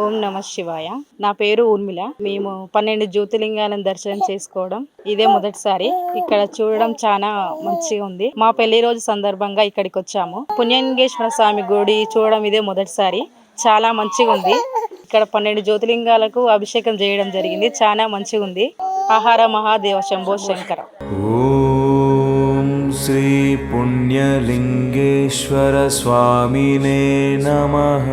ఓం నమ శివాయ. నా పేరు ఊర్మిళ. మేము 12 జ్యోతిర్లింగాలను దర్శనం చేసుకోవడం ఇదే మొదటిసారి. ఇక్కడ చూడడం చాలా మంచిగా ఉంది. మా పెళ్లి రోజు సందర్భంగా ఇక్కడికి వచ్చాము. పుణ్యలింగేశ్వర స్వామి గుడి చూడడం ఇదే మొదటిసారి. చాలా మంచిగా ఉంది. ఇక్కడ 12 జ్యోతిర్లింగాలకు అభిషేకం చేయడం జరిగింది. చాలా మంచిగా ఉంది. ఆహార మహాదేవ శంభో శంకర. ఓం శ్రీ పుణ్యలింగేశ్వర స్వామినే నమః.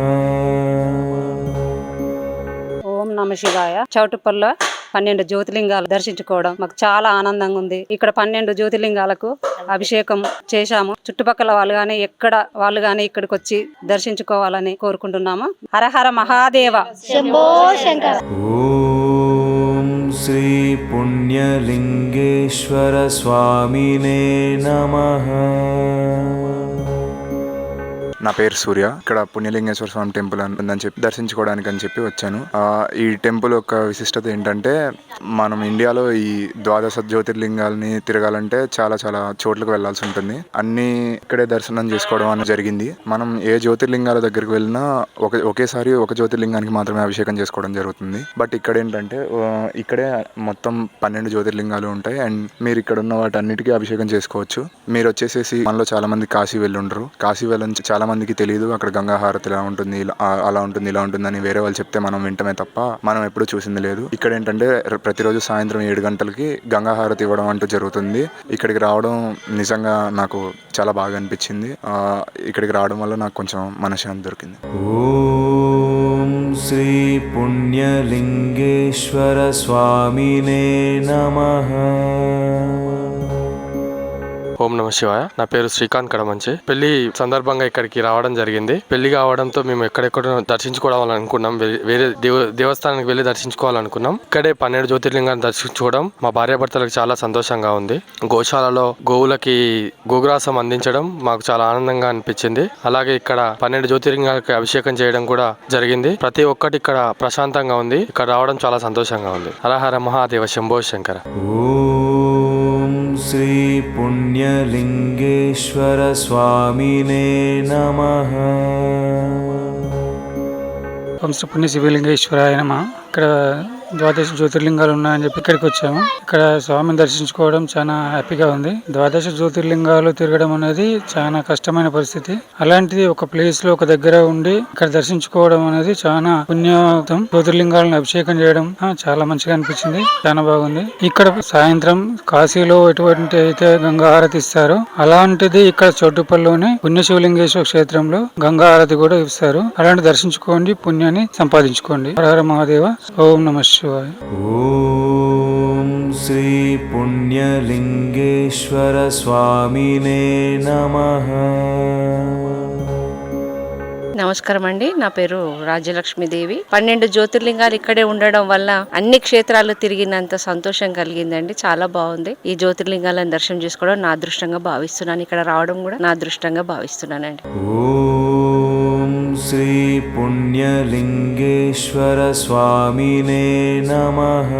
ఓం నమ శివాయ. చౌటుప్పల్లో 12 జ్యోతిర్లింగాలు దర్శించుకోవడం మాకు చాలా ఆనందంగా ఉంది. ఇక్కడ 12 జ్యోతిర్లింగాలకు అభిషేకం చేశాము. చుట్టుపక్కల వాళ్ళు గాని ఎక్కడ వాళ్ళు గాని ఇక్కడికి వచ్చి దర్శించుకోవాలని కోరుకుంటున్నాము. హరహర మహాదేవ శంభో శంకర. ఓం శ్రీ పుణ్యలింగేశ్వర స్వామినే నమః. నా పేరు సూర్య. ఇక్కడ పుణ్యలింగేశ్వర స్వామి టెంపుల్ ఉందని చెప్పి దర్శించుకోవడానికి అని చెప్పి వచ్చాను. ఈ టెంపుల్ యొక్క విశిష్టత ఏంటంటే, మనం ఇండియాలో ఈ 12 జ్యోతిర్లింగాలని తిరగాలంటే చాలా చాలా చోట్లకు వెళ్లాల్సి ఉంటుంది. అన్ని ఇక్కడే దర్శనం చేసుకోవడం అనేది జరిగింది. మనం ఏ జ్యోతిర్లింగాల దగ్గరికి వెళ్ళినా ఒకేసారి ఒక జ్యోతిర్లింగానికి మాత్రమే అభిషేకం చేసుకోవడం జరుగుతుంది. బట్ ఇక్కడ ఏంటంటే ఇక్కడే మొత్తం 12 జ్యోతిర్లింగాలు ఉంటాయి. అండ్ మీరు ఇక్కడ ఉన్న వాటి అన్నిటికీ అభిషేకం చేసుకోవచ్చు. మీరు వచ్చేసేసి మనలో చాలా మంది కాశీ వెళ్ళి ఉండరు. కాశీ వెళ్ళని చాలా మందికి తెలియదు అక్కడ గంగా హారతి ఇలా ఉంటుంది, అలా ఉంటుంది, ఇలా ఉంటుందని వేరే వాళ్ళు చెప్తే మనం వింటమే తప్ప మనం ఎప్పుడూ చూసింది లేదు. ఇక్కడ ఏంటంటే ప్రతిరోజు సాయంత్రం 7 గంటలకి గంగా హారతి ఇవ్వడం అంటూ జరుగుతుంది. ఇక్కడికి రావడం నిజంగా నాకు చాలా బాగా అనిపించింది. ఇక్కడికి రావడం వల్ల నాకు కొంచెం మనశ్శాంతి దొరికింది. ఓం శ్రీ పుణ్యలింగేశ్వర స్వామినే నమః. ఓం నమ శివాయ. నా పేరు శ్రీకాంత్ కడమంచి. పెళ్లి సందర్భంగా ఇక్కడికి రావడం జరిగింది. పెళ్లి కావడంతో మేము ఎక్కడెక్కడ దర్శించుకోవాలనుకున్నాం. వేరే దేవస్థానానికి వెళ్ళి దర్శించుకోవాలనుకున్నాం. ఇక్కడే 12 జ్యోతిర్లింగాన్ని దర్శించుకోవడం మా భార్యాభర్తలకు చాలా సంతోషంగా ఉంది. గోశాలలో గోవులకి గోగ్రాసం అందించడం మాకు చాలా ఆనందంగా అనిపించింది. అలాగే ఇక్కడ 12 జ్యోతిర్లింగాలకి అభిషేకం చేయడం కూడా జరిగింది. ప్రతి ఒక్కటి ఇక్కడ ప్రశాంతంగా ఉంది. ఇక్కడ రావడం చాలా సంతోషంగా ఉంది. హరహర మహాదేవ శంభో శంకర. ఓం శ్రీ పుణ్యలింగేశ్వర స్వామినే నమః. ఓం శ్రీ పుణ్య శివలింగేశ్వరాయ నమః. ఇక్కడ 12 జ్యోతిర్లింగాలు ఉన్నాయని చెప్పి ఇక్కడికి వచ్చాము. ఇక్కడ స్వామిని దర్శించుకోవడం చాలా హ్యాపీగా ఉంది. 12 జ్యోతిర్లింగాలు తిరగడం అనేది చాలా కష్టమైన పరిస్థితి. అలాంటిది ఒక ప్లేస్ లో ఒక దగ్గర ఉండి ఇక్కడ దర్శించుకోవడం అనేది చాలా పుణ్యయుక్తం. జ్యోతిర్లింగాలను అభిషేకం చేయడం చాలా మంచిగా అనిపించింది. చాలా బాగుంది. ఇక్కడ సాయంత్రం కాశీలో ఎటువంటి అయితే గంగా హారతి ఇస్తారో అలాంటిది ఇక్కడ చౌటుప్పల్లోని పుణ్య శివలింగేశ్వర క్షేత్రంలో గంగా హారతి కూడా ఇస్తారు. అలాంటి దర్శించుకోండి, పుణ్యాన్ని సంపాదించుకోండి. హర మహాదేవ. ఓం నమ శివాయ. ఓం శ్రీ పుణ్యలింగేశ్వర స్వామినే నమః. నమస్కారం అండి. నా పేరు రాజ్యలక్ష్మీదేవి. 12 జ్యోతిర్లింగాలు ఇక్కడే ఉండడం వల్ల అన్ని క్షేత్రాలు తిరిగినంత సంతోషం కలిగిందండి. చాలా బాగుంది. ఈ జ్యోతిర్లింగాలను దర్శనం చేసుకోవడం నా అదృష్టంగా భావిస్తున్నాను. ఇక్కడ రావడం కూడా నా అదృష్టంగా భావిస్తున్నానండి. ఓం శ్రీ పుణ్యలింగేశ్వర స్వామినే నమః.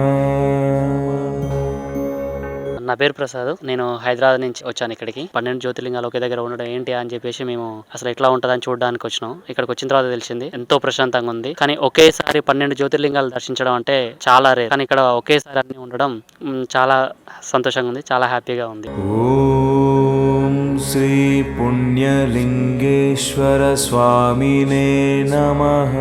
నా పేరు ప్రసాద్. నేను హైదరాబాద్ నుంచి వచ్చాను ఇక్కడికి. 12 జ్యోతిర్లింగాలు ఒకే దగ్గర ఉండడం ఏంటి అని చెప్పేసి మేము అసలు ఎట్లా ఉంటుందని చూడడానికి వచ్చినాం. ఇక్కడికి వచ్చిన తర్వాత తెలిసింది ఎంతో ప్రశాంతంగా ఉంది. కానీ ఒకేసారి 12 జ్యోతిర్లింగాలు దర్శించడం అంటే చాలా రేర్. కానీ ఇక్కడ ఒకేసారి అన్ని ఉండడం చాలా సంతోషంగా ఉంది. చాలా హ్యాపీగా ఉంది. ఓం శ్రీ పుణ్యలింగేశ్వర స్వామినే నమః.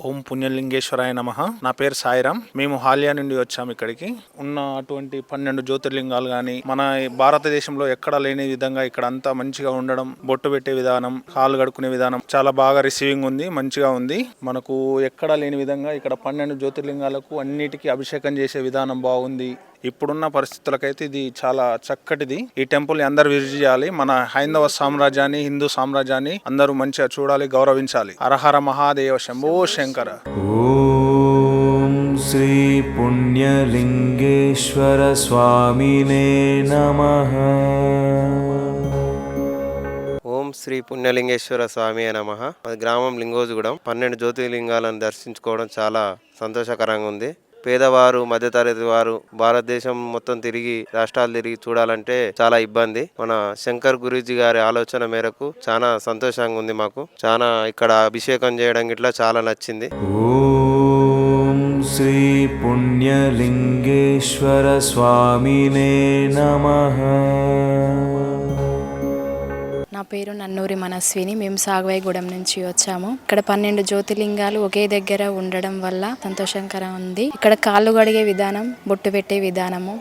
ఓం పుణ్యలింగేశ్వరాయ నమః. నా పేరు సాయిరామ్. మేము హాలియా నుండి వచ్చాము. ఇక్కడికి ఉన్న అటువంటి 12 జ్యోతిర్లింగాలు కానీ మన భారతదేశంలో ఎక్కడ లేని విధంగా ఇక్కడ అంతా మంచిగా ఉండడం, బొట్టు పెట్టే విధానం, కాళ్ళు కడుక్కునే విధానం చాలా బాగా రిసీవింగ్ ఉంది, మంచిగా ఉంది. మనకు ఎక్కడ లేని విధంగా ఇక్కడ 12 జ్యోతిర్లింగాలకు అన్నిటికీ అభిషేకం చేసే విధానం బాగుంది. ఇప్పుడున్న పరిస్థితులకైతే ఇది చాలా చక్కటిది. ఈ టెంపుల్ ని అందరు విజిట్ చేయాలి. మన హైందవ సామ్రాజ్యాన్ని, హిందూ సామ్రాజ్యాన్ని అందరూ మంచిగా చూడాలి, గౌరవించాలి. హరహర మహాదేవ శంభో శంకర. ఓం శ్రీ పుణ్యలింగేశ్వర స్వామినే నమః. ఓం శ్రీ పుణ్యలింగేశ్వర స్వామి నమః. గ్రామం లింగోజుగూడెం. 12 జ్యోతిర్లింగాలను దర్శించుకోవడం చాలా సంతోషకరంగా ఉంది. పేదవారు మధ్యతరగతి వారు భారతదేశం మొత్తం తిరిగి రాష్ట్రాలు తిరిగి చూడాలంటే చాలా ఇబ్బంది. మన శంకర్ గురూజీ గారి ఆలోచన మేరకు చాలా సంతోషంగా ఉంది. మాకు చాలా ఇక్కడ అభిషేకం చేయడం ఇట్లా చాలా నచ్చింది. ఓం శ్రీ పుణ్యలింగేశ్వర స్వామినే నమః. నా పేరు నన్నూరి మనస్విని. మేము సాగవాయిగూడెం నుంచి వచ్చాము. ఇక్కడ 12 జ్యోతిర్లింగాలు ఒకే దగ్గర ఉండడం వల్ల సంతోషకరంగా ఉంది. ఇక్కడ కాళ్ళు కడిగే విధానం, బొట్టు పెట్టే విధానము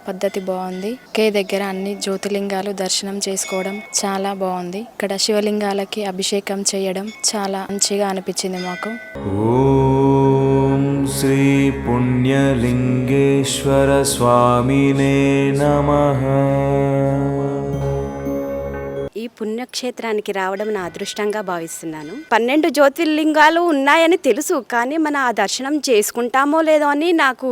పద్ధతి బాగుంది. ఒకే దగ్గర అన్ని జ్యోతిర్లింగాలు దర్శనం చేసుకోవడం చాలా బాగుంది. ఇక్కడ శివలింగాలకి అభిషేకం చేయడం చాలా మంచిగా అనిపించింది మాకు. ఓం శ్రీ పుణ్యలింగేశ్వర స్వామినే నమః. ఈ పుణ్యక్షేత్రానికి రావడం నా అదృష్టంగా భావిస్తున్నాను. 12 జ్యోతిర్లింగాలు ఉన్నాయని తెలుసు, కానీ మన ఆ దర్శనం చేసుకుంటామో లేదో అని నాకు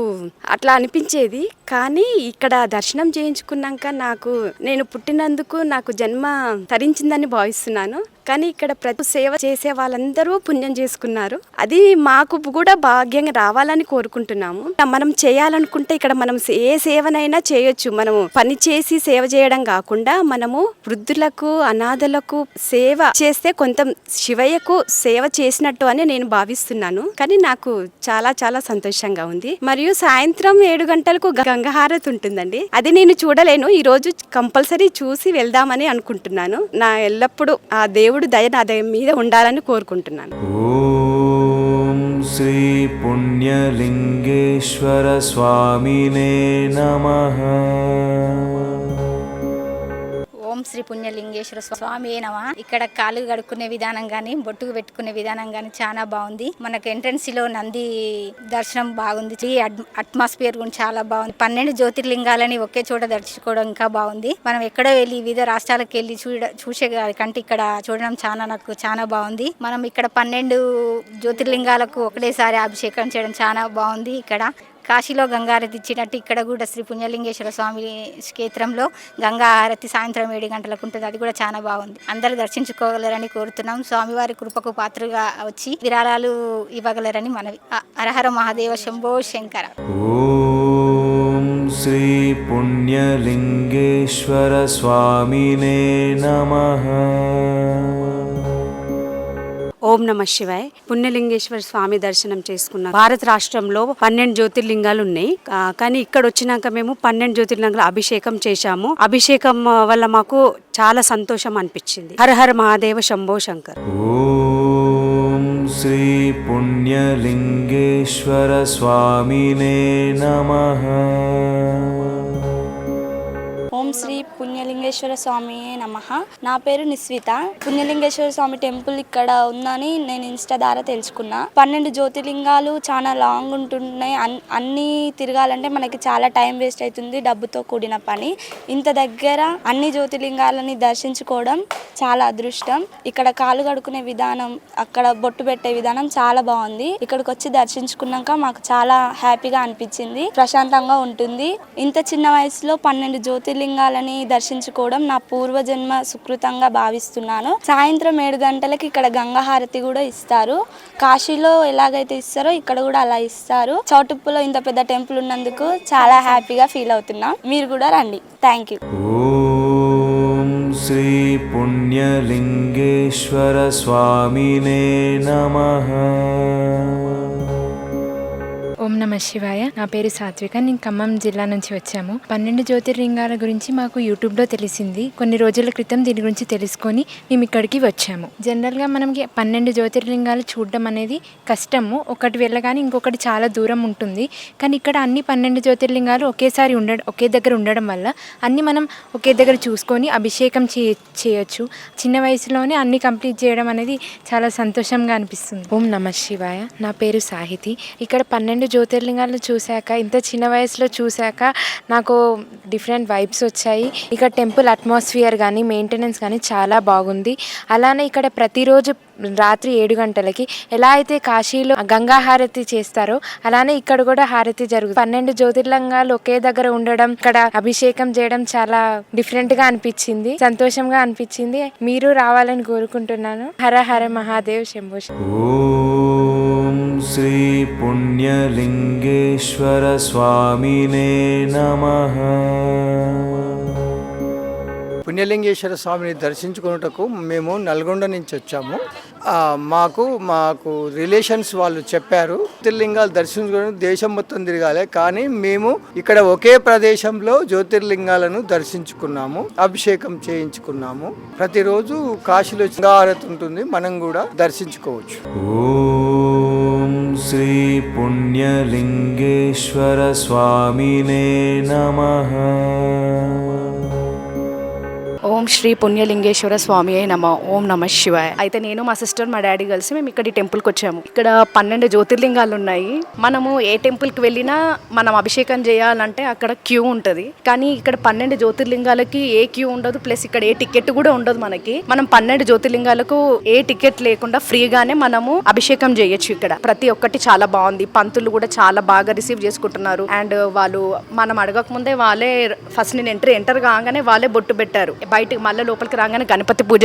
అట్లా అనిపించేది. కానీ ఇక్కడ దర్శనం చేయించుకున్నాక నేను పుట్టినందుకు నాకు జన్మ తరించిందని భావిస్తున్నాను. కానీ ఇక్కడ ప్రతి సేవ చేసే వాళ్ళందరూ పుణ్యం చేసుకున్నారు. అది మాకు కూడా భాగ్యంగా రావాలని కోరుకుంటున్నాము. మనం చేయాలనుకుంటే ఇక్కడ మనం ఏ సేవనైనా చేయొచ్చు. మనము పని చేసి సేవ చేయడం కాకుండా మనము వృద్ధులకు, అనాథలకు సేవ చేస్తే కొంత శివయ్యకు సేవ చేసినట్టు అని నేను భావిస్తున్నాను. కానీ నాకు చాలా చాలా సంతోషంగా ఉంది. మరియు సాయంత్రం 7 గంటలకు గంగాహారతి ఉంటుందండి. అది నేను చూడలేను. ఈ రోజు కంపల్సరీ చూసి వెళ్దామని అనుకుంటున్నాను. నా ఎల్లప్పుడూ ఆ దేవుడు దయ నా మీద ఉండాలని కోరుకుంటున్నాను. ఓం శ్రీ పుణ్యలింగేశ్వర స్వామినే నమః. ఓం శ్రీ పుణ్యలింగేశ్వర స్వామి నమః. ఇక్కడ కాలు కడుక్కునే విధానం కానీ, బొట్టుకు పెట్టుకునే విధానం కానీ చాలా బాగుంది. మనకు ఎంట్రన్స్ లో నంది దర్శనం బాగుంది. ఈ అట్మాస్ఫియర్ కూడా చాలా బాగుంది. 12 జ్యోతిర్లింగాలని ఒకే చోట దర్శించుకోవడం ఇంకా బాగుంది. మనం ఎక్కడో వెళ్ళి వివిధ రాష్ట్రాలకు వెళ్ళి చూసే కంటే ఇక్కడ చూడడం నాకు చాలా బాగుంది. మనం ఇక్కడ 12 జ్యోతిర్లింగాలకు ఒకటేసారి అభిషేకం చేయడం చాలా బాగుంది. ఇక్కడ కాశీలో గంగా హారతి ఇచ్చినట్టు ఇక్కడ కూడా శ్రీ పుణ్యలింగేశ్వర స్వామి క్షేత్రంలో గంగా హారతి సాయంత్రం 7 గంటలకు ఉంటుంది. అది కూడా చాలా బాగుంది. అందరూ దర్శించుకోగలరని కోరుతున్నాం. స్వామివారి కృపకు పాత్రగా వచ్చి విరాళాలు ఇవ్వగలరని మనవి. హరహర మహాదేవ శంభో శంకర. ఓం శ్రీ పుణ్యలింగేశ్వర స్వామినే నమః. ఓం నమ శివాయ. పుణ్యలింగేశ్వర స్వామి దర్శనం చేసుకున్నాం. భారత రాష్ట్రంలో 12 జ్యోతిర్లింగాలు ఉన్నాయి. కానీ ఇక్కడ వచ్చినాక మేము 12 జ్యోతిర్లింగాల అభిషేకం చేశాము. అభిషేకం వల్ల మాకు చాలా సంతోషం అనిపించింది. హర హర మహాదేవ శంభో శంకర్. ఓం శ్రీ పుణ్యలింగేశ్వర స్వామినే నమః. ఓం శ్రీ పుణ్యలింగేశ్వర స్వామి నమః. నా పేరు నిస్విత. పుణ్యలింగేశ్వర స్వామి టెంపుల్ ఇక్కడ ఉందని నేను ఇన్స్టా ద్వారా తెలుసుకున్నా. 12 జ్యోతిర్లింగాలు చాలా లాంగ్ ఉంటున్నాయి. అన్ని తిరగాలంటే మనకి చాలా టైం వేస్ట్ అవుతుంది, డబ్బుతో కూడిన పని. ఇంత దగ్గర అన్ని జ్యోతిర్లింగాలని దర్శించుకోవడం చాలా అదృష్టం. ఇక్కడ కాలు కడుక్కునే విధానం, అక్కడ బొట్టు పెట్టే విధానం చాలా బాగుంది. ఇక్కడికి వచ్చి దర్శించుకున్నాక మాకు చాలా హ్యాపీగా అనిపించింది, ప్రశాంతంగా ఉంటుంది. ఇంత చిన్న వయసులో 12 జ్యోతిర్లింగాలని దర్శించుకోవడం నా పూర్వజన్మ సుకృతంగా భావిస్తున్నాను. సాయంత్రం 7 గంటలకి ఇక్కడ గంగా హారతి కూడా ఇస్తారు. కాశీలో ఎలాగైతే ఇస్తారో ఇక్కడ కూడా అలా ఇస్తారు. చౌటుప్పలో ఇంత పెద్ద టెంపుల్ ఉన్నందుకు చాలా హ్యాపీగా ఫీల్ అవుతున్నాం. మీరు కూడా రండి. Thank you. ఓం శ్రీ పుణ్యలింగేశ్వర స్వామినే నమః. ఓం నమ శివాయ. నా పేరు సాత్విక. నేను ఖమ్మం జిల్లా నుంచి వచ్చాము. 12 జ్యోతిర్లింగాల గురించి మాకు యూట్యూబ్లో తెలిసింది. కొన్ని రోజుల క్రితం దీని గురించి తెలుసుకొని మేము ఇక్కడికి వచ్చాము. జనరల్గా మనకి 12 జ్యోతిర్లింగాలు చూడడం అనేది కష్టము. ఒకటి వెళ్ళగానే ఇంకొకటి చాలా దూరం ఉంటుంది. కానీ ఇక్కడ అన్ని 12 జ్యోతిర్లింగాలు ఒకే దగ్గర ఉండడం వల్ల అన్ని మనం ఒకే దగ్గర చూసుకొని అభిషేకం చేయొచ్చు. చిన్న వయసులోనే అన్ని కంప్లీట్ చేయడం అనేది చాలా సంతోషంగా అనిపిస్తుంది. ఓం నమ శివాయ. నా పేరు సాహితి. ఇక్కడ 12 జ్యోతిర్లింగాలు చూశాక, ఇంత చిన్న వయసులో చూశాక నాకు డిఫరెంట్ వైబ్స్ వచ్చాయి. ఇక్కడ టెంపుల్ అట్మాస్ఫియర్ కానీ మెయింటెనెన్స్ కానీ చాలా బాగుంది. అలానే ఇక్కడ ప్రతిరోజు రాత్రి 7 గంటలకి ఎలా అయితే కాశీలో గంగా హారతి చేస్తారో అలానే ఇక్కడ కూడా హారతి జరుగుతుంది. 12 జ్యోతిర్లింగాలు ఒకే దగ్గర ఉండడం, ఇక్కడ అభిషేకం చేయడం చాలా డిఫరెంట్ గా అనిపించింది, సంతోషంగా అనిపించింది. మీరు రావాలని కోరుకుంటున్నాను. హర హర మహాదేవ్ శంభో. ఓం శ్రీ పుణ్యలింగేశ్వర స్వామినే నమః. పుణ్యలింగేశ్వర స్వామిని దర్శించుకున్నటకు మేము నల్గొండ నుంచి వచ్చాము. మాకు రిలేషన్స్ వాళ్ళు చెప్పారు జ్యోతిర్లింగాలు దర్శించుకుని దేశం మొత్తం తిరగాలి, కానీ మేము ఇక్కడ ఒకే ప్రదేశంలో జ్యోతిర్లింగాలను దర్శించుకున్నాము, అభిషేకం చేయించుకున్నాము. ప్రతిరోజు కాశీలో గంగా హారతి ఉంటుంది, మనం కూడా దర్శించుకోవచ్చు. ఓం శ్రీ పుణ్యలింగేశ్వర స్వామినే నమః. ఓం శ్రీ పుణ్యలింగేశ్వర స్వామి నమ. ఓం నమ శివాయ. అయితే నేను మా సిస్టర్ మా డాడీ కలిసి మేము ఇక్కడ ఈ టెంపుల్కి వచ్చాము. ఇక్కడ 12 జ్యోతిర్లింగాలు ఉన్నాయి. మనము ఏ టెంపుల్కి వెళ్ళినా మనం అభిషేకం చేయాలంటే అక్కడ క్యూ ఉంటుంది, కానీ ఇక్కడ 12 జ్యోతిర్లింగాలకి ఏ క్యూ ఉండదు, ప్లస్ ఇక్కడ ఏ టికెట్ కూడా ఉండదు. మనం 12 జ్యోతిర్లింగాలకు ఏ టికెట్ లేకుండా ఫ్రీగానే మనము అభిషేకం చేయొచ్చు. ఇక్కడ ప్రతి ఒక్కటి చాలా బాగుంది. పంతులు కూడా చాలా బాగా రిసీవ్ చేసుకుంటున్నారు. అండ్ వాళ్ళు మనం అడగక ముందే వాళ్ళే ఫస్ట్ నేను ఎంటర్ కాగానే వాళ్ళే బొట్టు పెట్టారు. బయటకు మళ్ళీ లోపలికి రాగానే గణపతి పూజ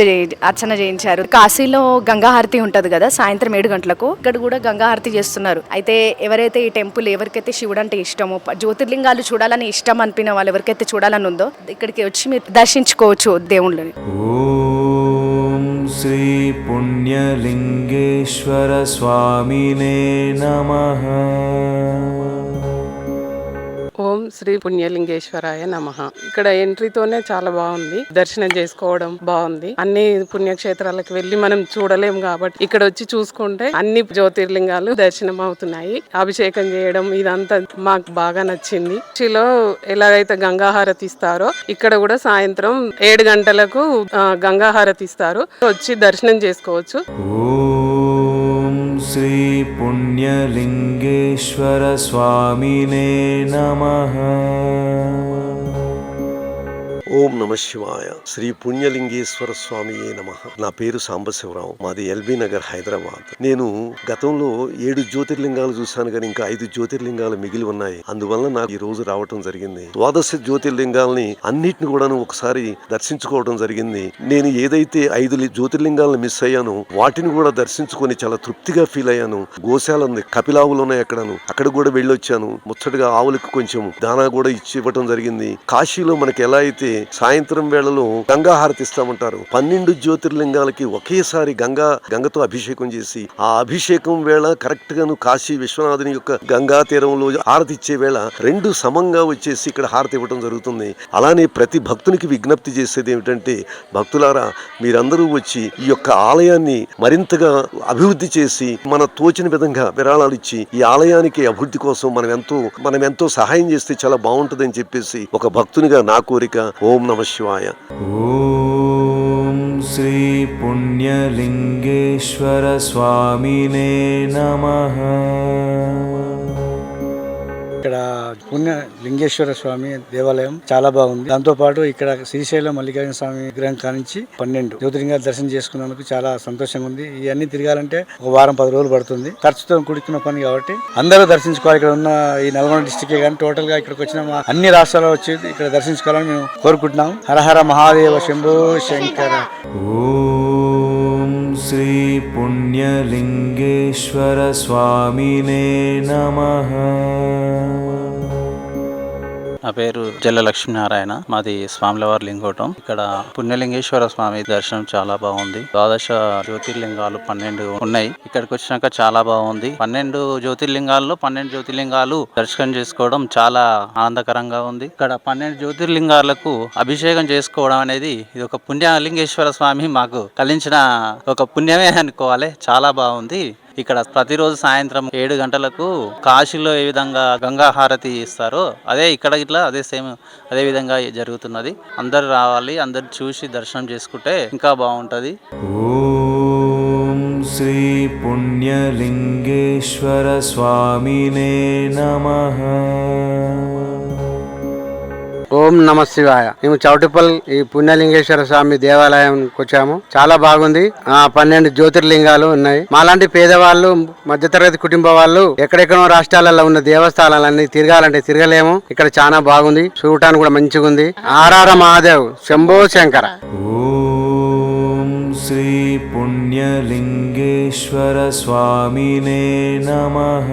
అర్చన చేయించారు. కాశీలో గంగా హారతి ఉంటది కదా సాయంత్రం 7 గంటలకు, ఇక్కడ కూడా గంగా హారతి చేస్తున్నారు. అయితే ఎవరైతే ఈ టెంపుల్ ఎవరికైతే శివుడు అంటే ఇష్టమో, జ్యోతిర్లింగాలు చూడాలని ఇష్టం అనిపిన వాళ్ళు ఎవరికైతే చూడాలని ఉందో ఇక్కడికి వచ్చి మీరు దర్శించుకోవచ్చు దేవుళ్ళని. ఓం శ్రీ పుణ్యలింగేశ్వర స్వామినే నమః. ఓం శ్రీ పుణ్యలింగేశ్వరాయ నమః. ఇక్కడ ఎంట్రీతోనే చాలా బాగుంది, దర్శనం చేసుకోవడం బాగుంది. అన్ని పుణ్యక్షేత్రాలకు వెళ్ళి మనం చూడలేం కాబట్టి ఇక్కడ వచ్చి చూసుకుంటే అన్ని జ్యోతిర్లింగాలు దర్శనం అవుతున్నాయి. అభిషేకం చేయడం ఇదంతా మాకు బాగా నచ్చింది. కాశీలో ఎలాగైతే గంగాహారతి ఇస్తారో ఇక్కడ కూడా సాయంత్రం 7 గంటలకు గంగాహారతి ఇస్తారు, వచ్చి దర్శనం చేసుకోవచ్చు. ఓం శ్రీ పుణ్యలింగేశ్వర స్వామినే నమః. ఓం నమ శివాయ. శ్రీ పుణ్యలింగేశ్వర స్వామియే నమః. నా పేరు సాంబశివరావు, మాది ఎల్బీ నగర్ హైదరాబాద్. నేను గతంలో 7 జ్యోతిర్లింగాలు చూశాను, కానీ ఇంకా 5 జ్యోతిర్లింగాలు మిగిలి ఉన్నాయి. అందువల్ల నాకు ఈ రోజు రావటం జరిగింది. 12 జ్యోతిర్లింగాల్ని అన్నిటిని కూడా ఒకసారి దర్శించుకోవడం జరిగింది. నేను ఏదైతే 5 జ్యోతిర్లింగాలను మిస్ అయ్యానో వాటిని కూడా దర్శించుకొని చాలా తృప్తిగా ఫీల్ అయ్యాను. గోశాల ఉంది, కపిలావులు ఉన్నాయి, అక్కడ కూడా వెళ్ళొచ్చాను. ముచ్చటగా ఆవులకు కొంచెం దానా కూడా ఇచ్చి ఇవ్వటం జరిగింది. కాశీలో మనకి ఎలా అయితే సాయంత్రం వేళలో గంగా హారతి ఇస్తామంటారు, 12 జ్యోతిర్లింగాలకి ఒకేసారి గంగతో అభిషేకం చేసి ఆ అభిషేకం వేళ కరెక్ట్ గా కాశీ విశ్వనాథుని యొక్క గంగా తీరంలో హారతి ఇచ్చే వేళ 2 సమంగా వచ్చేసి ఇక్కడ హారతి ఇవ్వడం జరుగుతుంది. అలానే ప్రతి భక్తునికి విజ్ఞప్తి చేసేది ఏమిటంటే, భక్తులారా మీరందరూ వచ్చి ఈ యొక్క ఆలయాన్ని మరింతగా అభివృద్ధి చేసి మన తోచిన విధంగా విరాళాలు ఇచ్చి ఈ ఆలయానికి అభివృద్ధి కోసం మనం ఎంతో సహాయం చేస్తే చాలా బాగుంటుందని చెప్పేసి ఒక భక్తునిగా నా కోరిక. ఓం నమ శివాయ. ఓం శ్రీ పుణ్యలింగేశ్వర స్వామినే నమః. ఇక్కడ పుణ్యలింగేశ్వర స్వామి దేవాలయం చాలా బాగుంది. దాంతో పాటు ఇక్కడ శ్రీశైలం మల్లికార్జున స్వామి విగ్రహం కానించి 12 జ్యోతిర్లింగాలు దర్శనం చేసుకున్నందుకు చాలా సంతోషంగా ఉంది. ఇవన్నీ తిరగాలంటే ఒక వారం 10 రోజులు పడుతుంది. ఖర్చుతో కూడుకున్న పని కాబట్టి అందరూ దర్శించుకోవాలి. ఇక్కడ ఉన్న ఈ నల్గొండ డిస్టిక్ కానీ టోటల్ గా ఇక్కడికి వచ్చిన అన్ని రాష్ట్రాల్లో వచ్చి ఇక్కడ దర్శించుకోవాలని మేము కోరుకుంటున్నాం. హర హర మహాదేవ శంభో శంకర. ఓం శ్రీ పుణ్యలింగేశ్వర స్వామినే నమః. నా పేరు జల్ల లక్ష్మీనారాయణ, మాది స్వామిలవారి లింగోటం. ఇక్కడ పుణ్యలింగేశ్వర స్వామి దర్శనం చాలా బాగుంది. 12 జ్యోతిర్లింగాలు 12 ఉన్నాయి. ఇక్కడికి వచ్చినాక చాలా బాగుంది. 12 జ్యోతిర్లింగాల్లో 12 జ్యోతిర్లింగాలు దర్శనం చేసుకోవడం చాలా ఆనందకరంగా ఉంది. ఇక్కడ 12 జ్యోతిర్లింగాలకు అభిషేకం చేసుకోవడం అనేది ఇది ఒక పుణ్యలింగేశ్వర స్వామి మాకు కలిగించిన ఒక పుణ్యమే అనుకోవాలి. చాలా బాగుంది. ఇక్కడ ప్రతిరోజు సాయంత్రం 7 గంటలకు కాశీలో ఏ విధంగా గంగా హారతి ఇస్తారో అదే ఇక్కడ ఇట్లా అదే విధంగా జరుగుతున్నది. అందరు రావాలి, అందరు చూసి దర్శనం చేసుకుంటే ఇంకా బాగుంటది. ఓం శ్రీ పుణ్యలింగేశ్వర స్వామినే నమః. ఓం నమ శివాయ. మేము చౌటుపల్ ఈ పుణ్యలింగేశ్వర స్వామి దేవాలయానికి వచ్చాము. చాలా బాగుంది. 12 జ్యోతిర్లింగాలు ఉన్నాయి. మాలాంటి పేదవాళ్ళు, మధ్యతరగతి కుటుంబ వాళ్ళు ఎక్కడెక్కడో రాష్ట్రాలలో ఉన్న దేవస్థానాలన్నీ తిరగాలంటే తిరగలేము. ఇక్కడ చాలా బాగుంది, చూడటానికి కూడా మంచిగా ఉంది. ఆర్ఆర్ మహాదేవ్ శంభో శంకర. ఓం శ్రీ పుణ్యలింగేశ్వర స్వామినే నమః.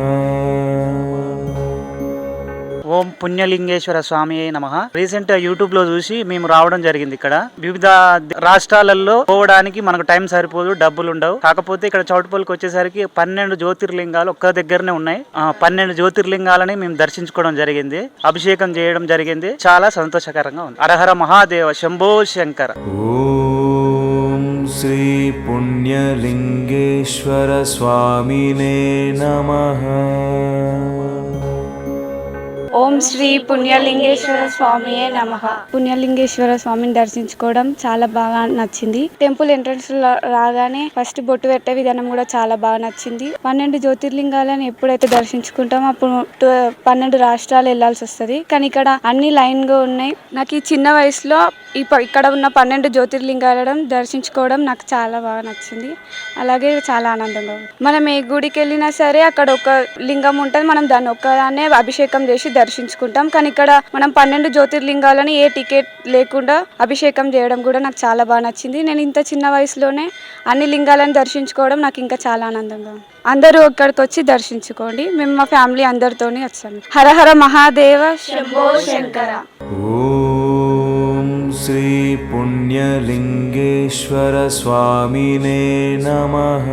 ఓం పుణ్యలింగేశ్వర స్వామి నమః. రీసెంట్ యూట్యూబ్ లో చూసి మేము రావడం జరిగింది. ఇక్కడ వివిధ రాష్ట్రాలలో పోవడానికి మనకు టైం సరిపోదు, డబ్బులు ఉండవు. కాకపోతే ఇక్కడ చౌటుపల్లికి వచ్చేసరికి 12 జ్యోతిర్లింగాలు ఒక్క దగ్గరనే ఉన్నాయి. 12 జ్యోతిర్లింగాలని మేము దర్శించుకోవడం జరిగింది, అభిషేకం చేయడం జరిగింది. చాలా సంతోషకరంగా ఉంది. హరహర మహాదేవ శంభో శంకర. ఓం శ్రీ పుణ్యలింగేశ్వర స్వామినే నమః. ఓం శ్రీ పుణ్యలింగేశ్వర స్వామియే నమః. పుణ్యలింగేశ్వర స్వామిని దర్శించుకోవడం చాలా బాగా నచ్చింది. టెంపుల్ ఎంట్రన్స్ రాగానే ఫస్ట్ బొట్టు పెట్టే విధానం కూడా చాలా బాగా నచ్చింది. 12 జ్యోతిర్లింగాలను ఎప్పుడైతే దర్శించుకుంటామో అప్పుడు 12 రాష్ట్రాలు వెళ్లాల్సి వస్తుంది. కానీ ఇక్కడ అన్ని లైన్ గా ఉన్నాయి. నాకు ఈ చిన్న వయసులో ఇక్కడ ఉన్న 12 జ్యోతిర్లింగాలను దర్శించుకోవడం నాకు చాలా బాగా నచ్చింది. అలాగే చాలా ఆనందంగా ఉంది. మనం ఏ గుడికి వెళ్ళినా సరే అక్కడ ఒక లింగం ఉంటుంది, మనం దాన్ని ఒక్కదాన్నే అభిషేకం చేసి దర్శించుకుంటాం. కానీ ఇక్కడ మనం 12 జ్యోతిర్లింగాలని ఏ టికెట్ లేకుండా అభిషేకం చేయడం కూడా నాకు చాలా బాగా నచ్చింది. నేను ఇంత చిన్న వయసులోనే అన్ని లింగాలను దర్శించుకోవడం నాకు ఇంకా చాలా ఆనందంగా ఉంది. అందరూ ఇక్కడికి వచ్చి దర్శించుకోండి. మేము మా ఫ్యామిలీ అందరితోనే వచ్చాము. హరహర మహాదేవ శంభో శంకర. ఓం శ్రీ పుణ్యలింగేశ్వర స్వామినే నమః.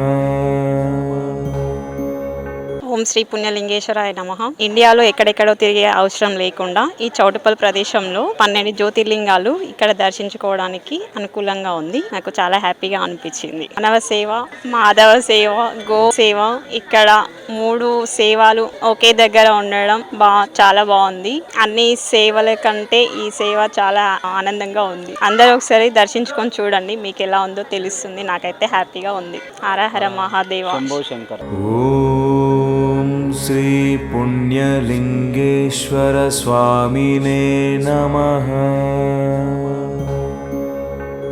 ఓం శ్రీ పుణ్యలింగేశ్వరాయ నమః. ఇండియాలో ఎక్కడెక్కడో తిరిగే అవసరం లేకుండా ఈ చౌటుపల్లి ప్రదేశంలో 12 జ్యోతిర్లింగాలు ఇక్కడ దర్శించుకోవడానికి అనుకూలంగా ఉంది. నాకు చాలా హ్యాపీగా అనిపించింది. మానవ సేవ, మాధవ సేవ, గో సేవ, ఇక్కడ 3 సేవలు ఒకే దగ్గర ఉండడం చాలా బాగుంది. అన్ని సేవల కంటే ఈ సేవ చాలా ఆనందంగా ఉంది. అందరూ ఒకసారి దర్శించుకొని చూడండి, మీకు ఎలా ఉందో తెలుస్తుంది. నాకైతే హ్యాపీగా ఉంది. హర హర మహాదేవ శంభో శంకర. ఓం శ్రీ పుణ్యలింగేశ్వర స్వామినే నమః.